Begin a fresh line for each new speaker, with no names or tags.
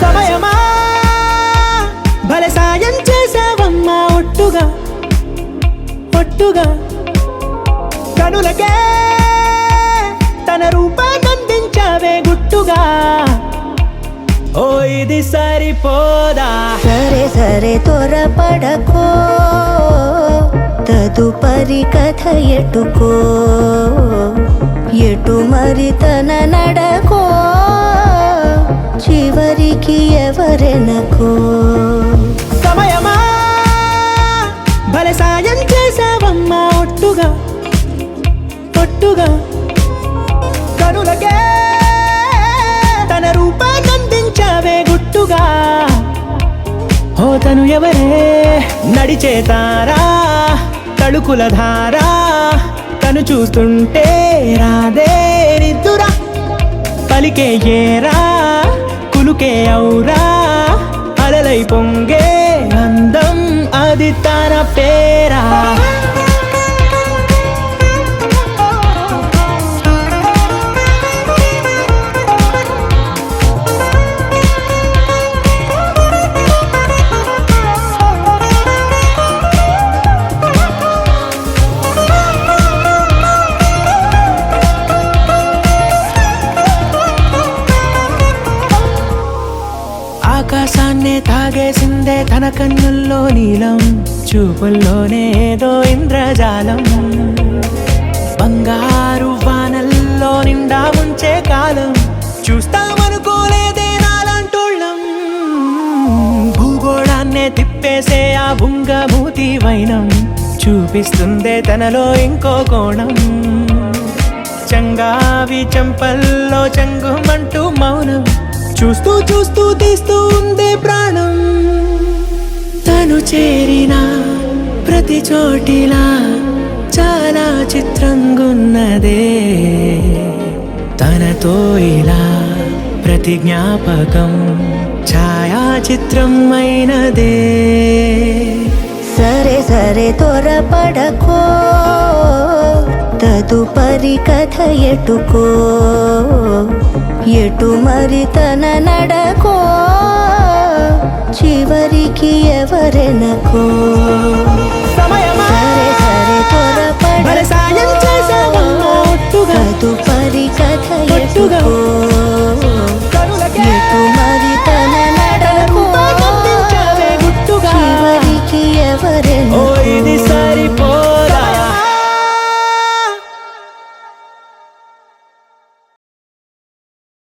సమయమా భలే సాయం చేసావమ్మా ఒట్టుగా ఒట్టుగా కనులకే తన రూపాన్నందించావే గుట్టుగా ఓ ఇది సరిపోదా
సరే సరే త్వరపడకో తదుపరి కథ ఎటుకో ఎటు మరి తన నడకో చివరికి ఎవరెనకో
సమయమా భలే సాయం చేసావమ్మా ఒట్టుగా ఒట్టుగా కనులకే తన రూపాన్నందించావే గుట్టుగా ఓ తను ఎవరే నడిచేతారా తళుకుల ధారా తను చూస్తుంటే రాదే నిద్దురా పలికే ఏరా కులుకే ఔరా అలలై పొంగే అందం అది తన పేరా ఆకాశాన్నే తాగేసిందే తన కన్నుల్లో నీలం చూపుల్లోనే ఏదో ఇంద్రజాలం బంగారు వానల్లో నిండా ఉంచే కాలం చూస్తామనుకోలేదే నాలాంటోళ్ళం భూగోళాన్నే తిప్పేసే ఆ బుంగమూతి వైనం చూపిస్తుందే తనలో ఇంకో కోణం చంగావి చంపల్లో చంగుమంటూ మౌనం చూస్తూ చూస్తూ తీస్తూ ఉందే ప్రాణం తను చేరిన ప్రతి చోటిలా చాలా చిత్రంగున్నదే తనతో ఇలా ప్రతి జ్ఞాపకం ఛాయాచిత్రం అయినదే
సరే సరే త్వరపడకో తదుపరి కథ ఎటుకో ఎటు మరి తన నడకో చివరికి ఎవరెనకో